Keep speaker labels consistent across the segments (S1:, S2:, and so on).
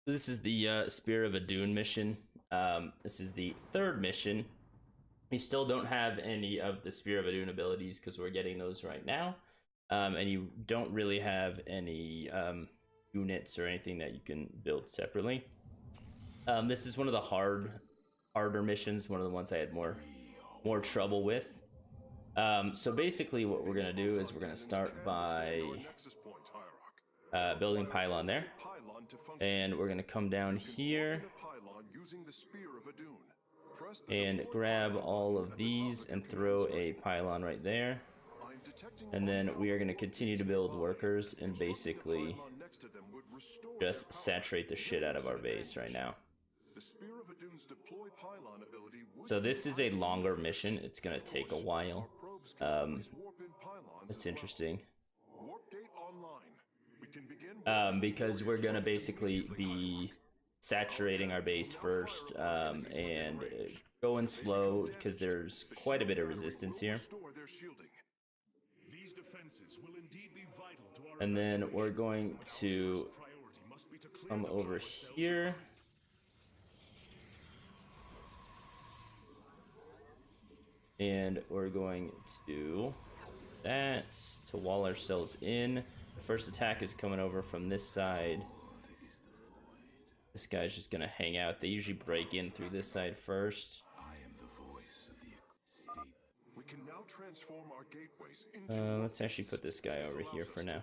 S1: This is the Spear of Adun mission. This is the third mission. We still don't have any of the Spear of Adun abilities because we're getting those right now. And you don't really have any units or anything that you can build separately. This is one of the harder missions, one of the ones I had more trouble with. So basically what we're gonna do is we're gonna start by building pylon there, and we're gonna come down here and grab all of these and throw a pylon right there, and then we are going to continue to build workers and basically just saturate the shit out of our base right now. So this is a longer mission. It's going to take a while. It's interesting because we're going to basically be saturating our base first and going slow because there's quite a bit of resistance here. And then we're going to come over here and we're going to that to wall ourselves in. The first attack is coming over from this side. This guy's just gonna hang out. They usually break in through this side first. Let's actually put this guy over here for now.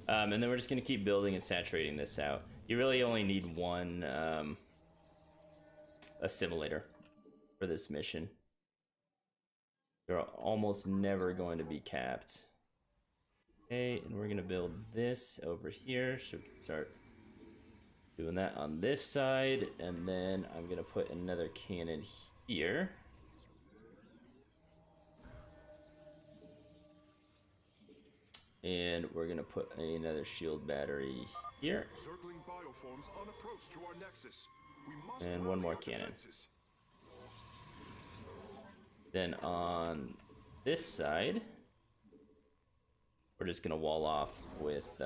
S1: And then we're just gonna keep building and saturating this out. You really only need one assimilator for this mission. They're almost never going to be capped. Okay, and we're gonna build this over here so we can start doing that on this side, and then I'm gonna put another cannon here. And we're gonna put another shield battery here. And one more cannon. Then on this side, we're just gonna wall off with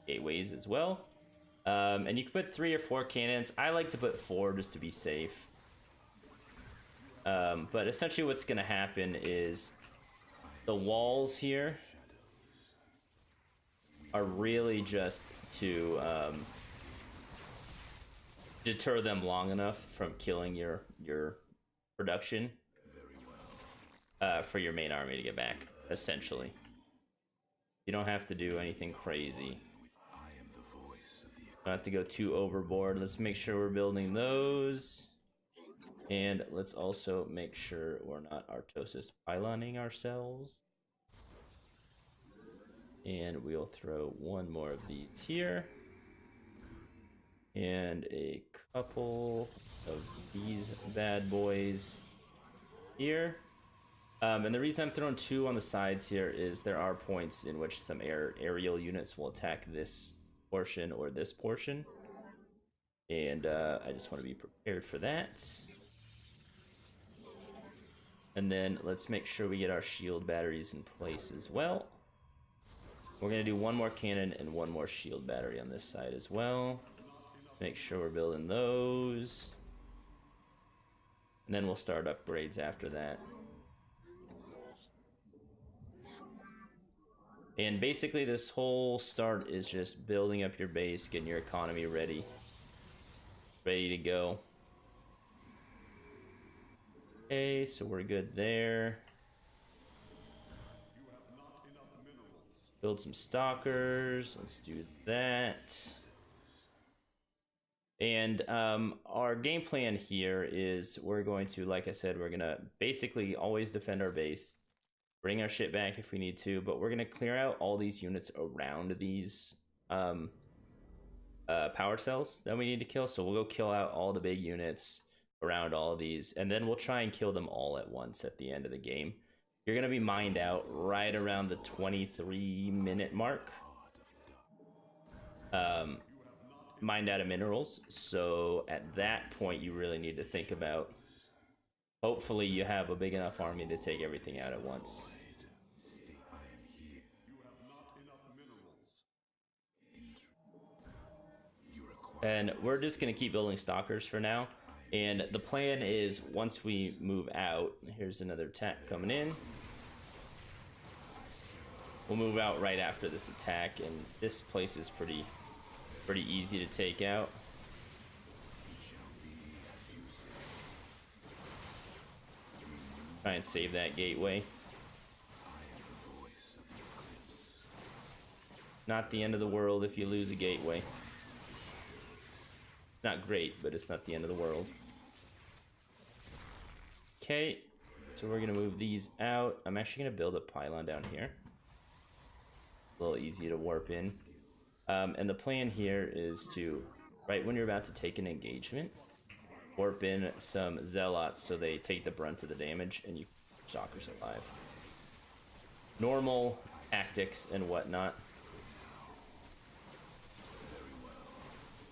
S1: gateways as well. And you can put 3 or 4 cannons. I like to put 4 just to be safe. But essentially what's gonna happen is the walls here are really just to deter them long enough from killing your production for your main army to get back, essentially. You don't have to do anything crazy. Don't have to go too overboard. Let's make sure we're building those. And let's also make sure we're not Artosis pyloning ourselves. And we'll throw one more of these here. And a couple of these bad boys here. And the reason I'm throwing 2 on the sides here is there are points in which some aerial units will attack this portion or this portion. And I just want to be prepared for that. And then let's make sure we get our shield batteries in place as well. We're going to do 1 more cannon and 1 more shield battery on this side as well. Make sure we're building those. And then we'll start upgrades after that. And basically this whole start is just building up your base, getting your economy ready to go. Okay, so we're good there. Build some stalkers. Let's do that. And our game plan here is we're going to, like I said, we're gonna basically always defend our base, bring our shit back if we need to, but we're gonna clear out all these units around these power cells that we need to kill. So we'll go kill out all the big units around all of these, and then we'll try and kill them all at once at the end of the game. You're gonna be mined out right around the 23-minute mark. Mined out of minerals, so at that point you really need to think about, hopefully you have a big enough army to take everything out at once. And we're just going to keep building stalkers for now. And the plan is once we move out, here's another attack coming in. We'll move out right after this attack, and this place is pretty easy to take out. Try and save that gateway. Not the end of the world if you lose a gateway. Not great, but it's not the end of the world. Okay, so we're gonna move these out. I'm actually gonna build a pylon down here. A little easy to warp in. And the plan here is to, right when you're about to take an engagement, warp in some zealots so they take the brunt of the damage and you stalkers alive. Normal tactics and whatnot.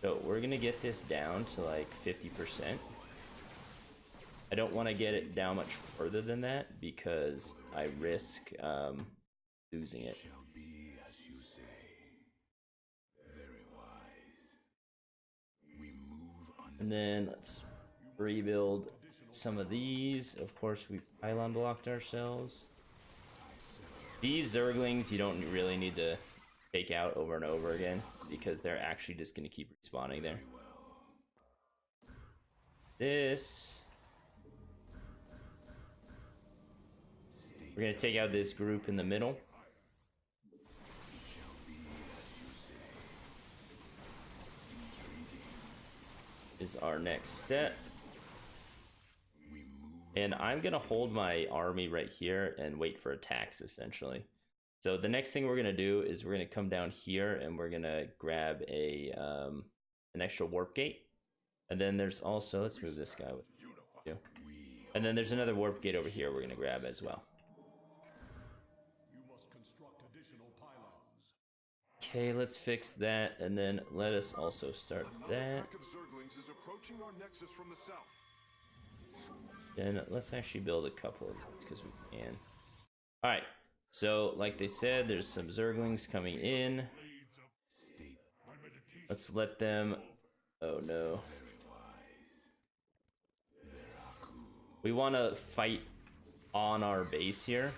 S1: So we're gonna get this down to like 50%. I don't want to get it down much further than that because I risk losing it. And then let's rebuild some of these. Of course, we pylon blocked ourselves. These zerglings you don't really need to take out over and over again because they're actually just going to keep respawning there. This, we're going to take out this group in the middle. Is our next step. And I'm gonna hold my army right here and wait for attacks essentially. So the next thing we're gonna do is we're gonna come down here and we're gonna grab a an extra warp gate. And then there's also, let's move this guy with you. And then there's another warp gate over here we're gonna grab as well. Okay, let's fix that, and then let us also start that. Then let's actually build a couple of these because we can. Alright, so like they said, there's some zerglings coming in. Let's let them... Oh no. We want to fight on our base here.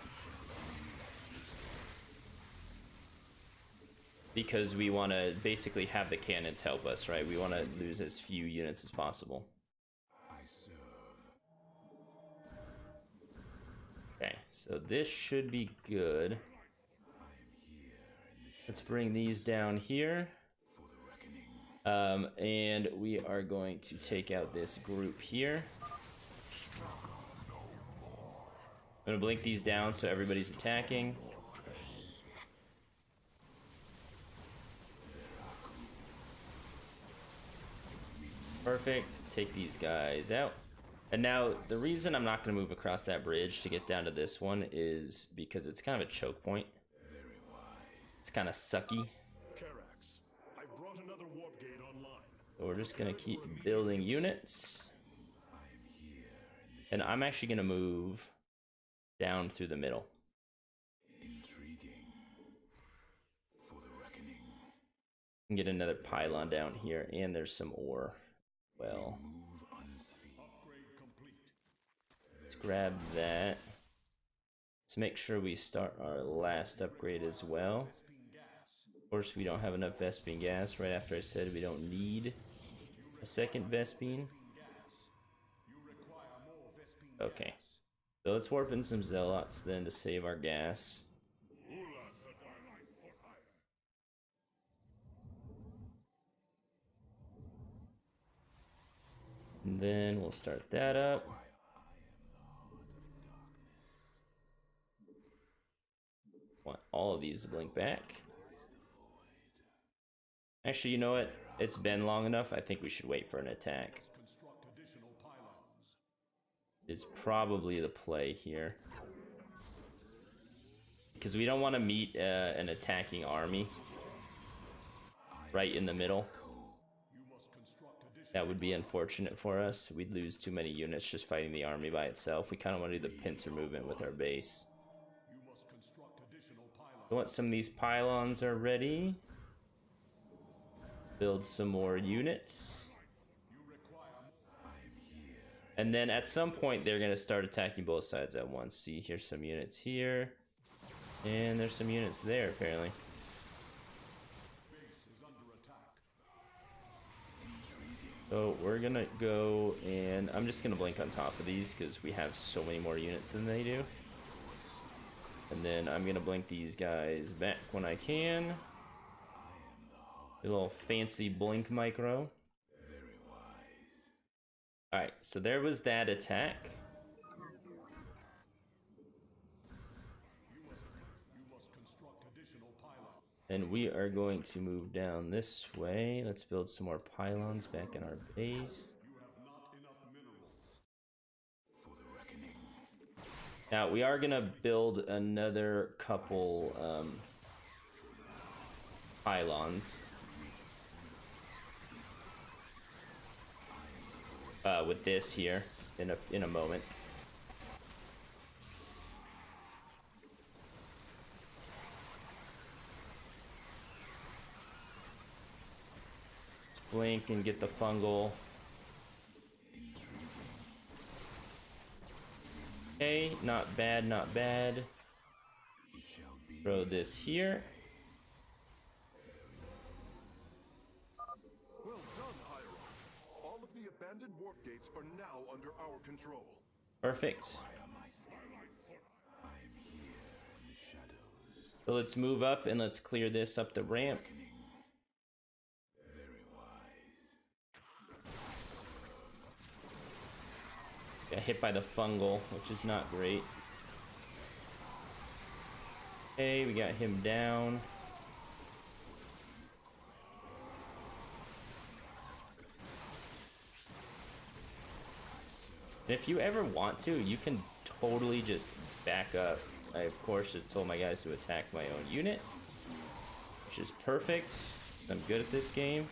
S1: Because we want to basically have the cannons help us, right? We want to lose as few units as possible. Okay, so this should be good. Let's bring these down here. And we are going to take out this group here. I'm going to blink these down so everybody's attacking. Perfect. Take these guys out. And now the reason I'm not going to move across that bridge to get down to this one is because it's kind of a choke point. It's kind of sucky. So we're just going to keep building units. And I'm actually going to move down through the middle. And get another pylon down here, and there's some ore. Well, let's grab that. Let's make sure we start our last upgrade as well. Of course, we don't have enough Vespene gas. Right after I said we don't need a second Vespene. Okay, so let's warp in some zealots then to save our gas. And then we'll start that up. Want all of these to blink back. Actually, you know what? It's been long enough. I think we should wait for an attack. Is probably the play here. Because we don't want to meet an attacking army right in the middle. That would be unfortunate for us. We'd lose too many units just fighting the army by itself. We kind of want to do the pincer movement with our base. So once some of these pylons are ready, build some more units. And then at some point, they're going to start attacking both sides at once. See, here's some units here. And there's some units there, apparently. So we're going to go, and I'm just going to blink on top of these because we have so many more units than they do. And then I'm going to blink these guys back when I can. A little fancy blink micro. Alright, so there was that attack. And we are going to move down this way. Let's build some more pylons back in our base. Now, we are going to build another couple pylons. With this here in a moment. Let's blink and get the fungal. Okay, not bad, not bad. Throw this here.
S2: Well done, Hyrule. All of the abandoned warp gates are now under our control.
S1: Perfect. So let's move up and let's clear this up the ramp. Got hit by the fungal, which is not great. Okay, we got him down. And if you ever want to, you can totally just back up. I, of course, just told my guys to attack my own unit, which is perfect. I'm good at this game.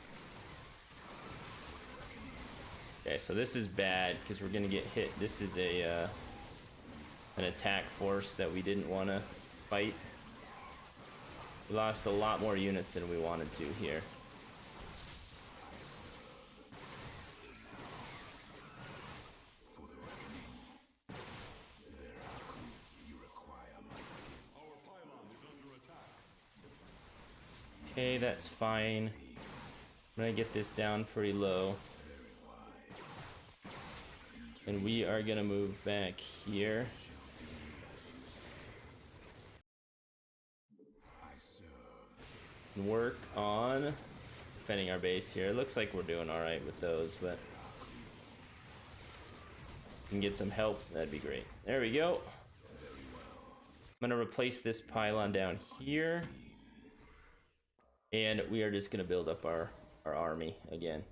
S1: Okay, so this is bad because we're gonna get hit. This is a an attack force that we didn't want to fight. We lost a lot more units than we wanted to here. Okay, that's fine. I'm gonna get this down pretty low. And we are gonna move back here. And work on defending our base here. It looks like we're doing alright with those, but if we can get some help, that'd be great. There we go. I'm gonna replace this pylon down here. And we are just gonna build up our army again.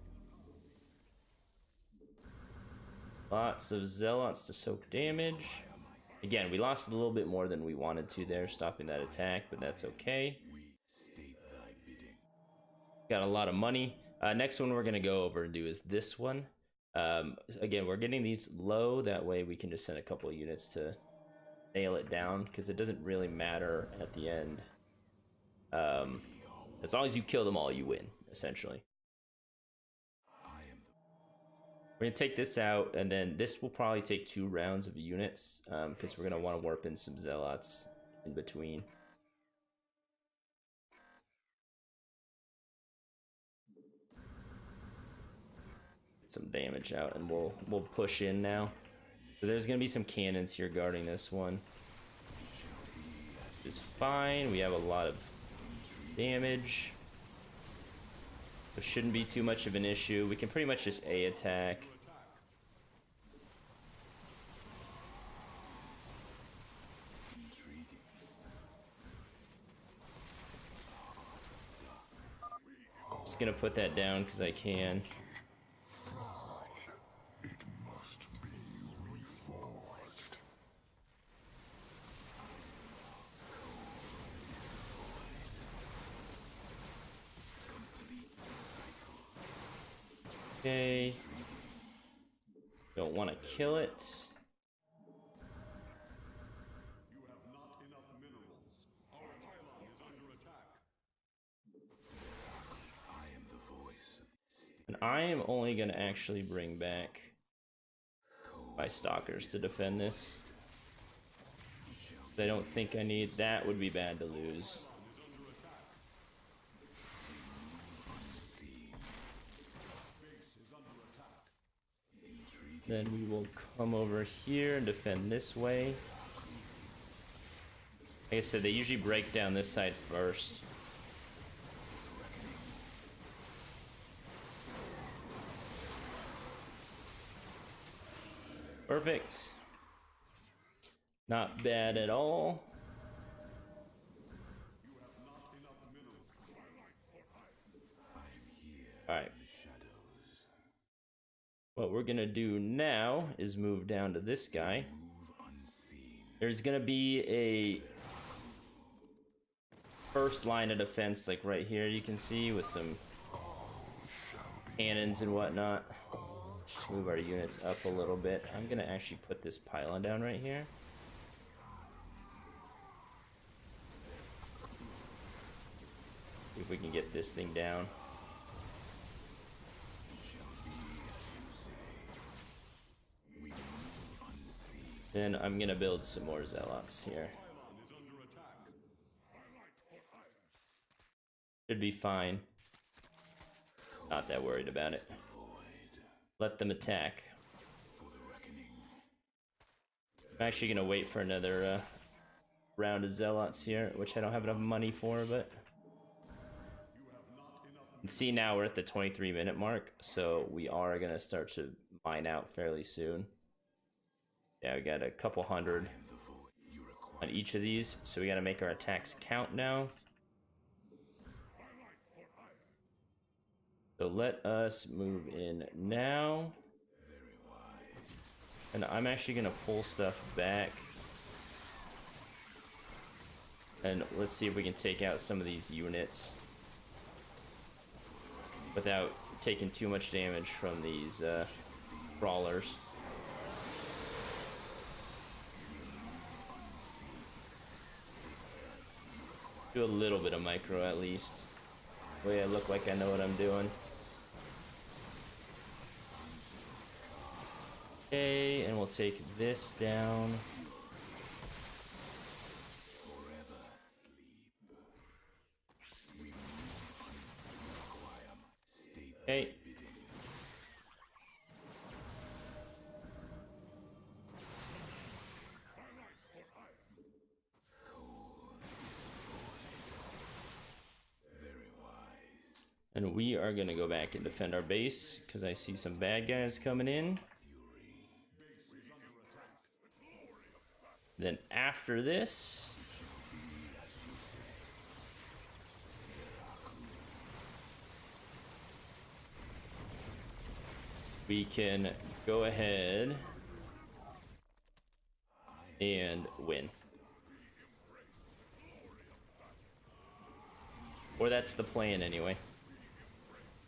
S1: Lots of zealots to soak damage. Again, we lost a little bit more than we wanted to there, stopping that attack, but that's okay. Got a lot of money. Next one we're gonna go over and do is this one. Again, we're getting these low, that way we can just send a couple of units to nail it down, because it doesn't really matter at the end. As long as you kill them all, you win, essentially. We're gonna take this out, and then this will probably take 2 rounds of units, because we're gonna want to warp in some zealots in between. Get some damage out, and we'll push in now. So there's gonna be some cannons here guarding this one, which is fine. We have a lot of damage. There shouldn't be too much of an issue. We can pretty much just A attack. Just gonna put that down because I can. Okay. Don't want to kill it.
S2: You have not enough minerals. Our pylon is under attack. I am the void.
S1: I am only gonna actually bring back my stalkers to defend this. I don't think I need that. Would be bad to lose. Then we will come over here and defend this way. Like I said, they usually break down this side first. Perfect. Not bad at all. Alright. What we're gonna do now is move down to this guy. There's gonna be a first line of defense, like right here, you can see, with some cannons and whatnot. Just move our units up a little bit. I'm gonna actually put this pylon down right here. See if we can get this thing down. Then I'm gonna build some more zealots here. Should be fine. Not that worried about it. Let them attack. I'm actually gonna wait for another round of zealots here, which I don't have enough money for, but... You can see now we're at the 23-minute mark, so we are gonna start to mine out fairly soon. Yeah, we got a couple hundred on each of these, so we gotta make our attacks count now. So let us move in now. And I'm actually gonna pull stuff back. And let's see if we can take out some of these units without taking too much damage from these crawlers. Do a little bit of micro at least. The way I look like I know what I'm doing. Okay, and we'll take this down. Okay. And we are gonna go back and defend our base because I see some bad guys coming in. Then after this, we can go ahead and win. Or that's the plan anyway.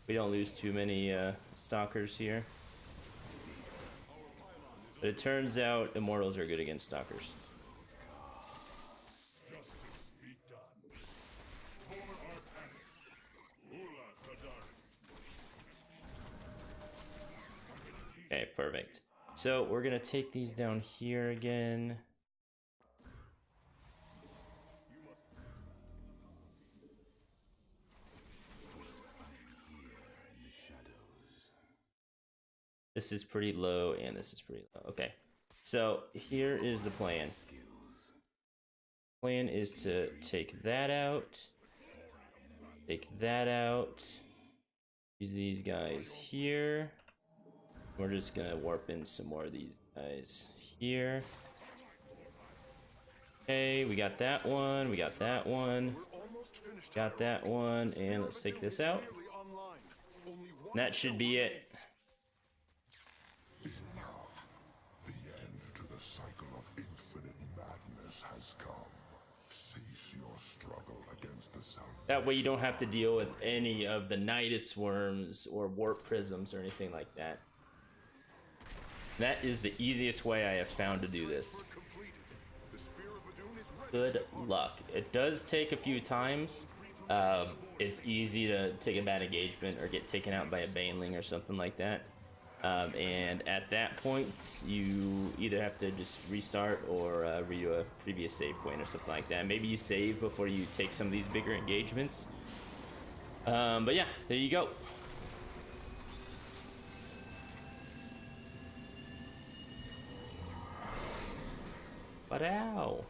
S1: We don't lose too many stalkers here. But it turns out immortals are good against stalkers. Okay, perfect. So we're gonna take these down here again. This is pretty low, and this is pretty low. Okay, so here is the plan. Plan is to take that out, take that out, use these guys here. We're just gonna warp in some more of these guys here. Okay, we got that one, we got that one, got that one, and let's take this out. And that should be it. That way you don't have to deal with any of the Nidus worms or warp prisms or anything like that. That is the easiest way I have found to do this. Good luck. It does take a few times, it's easy to take a bad engagement or get taken out by a baneling or something like that. And at that point, you either have to just restart or redo a previous save point or something like that. Maybe you save before you take some of these bigger engagements. But yeah, there you go. But ow.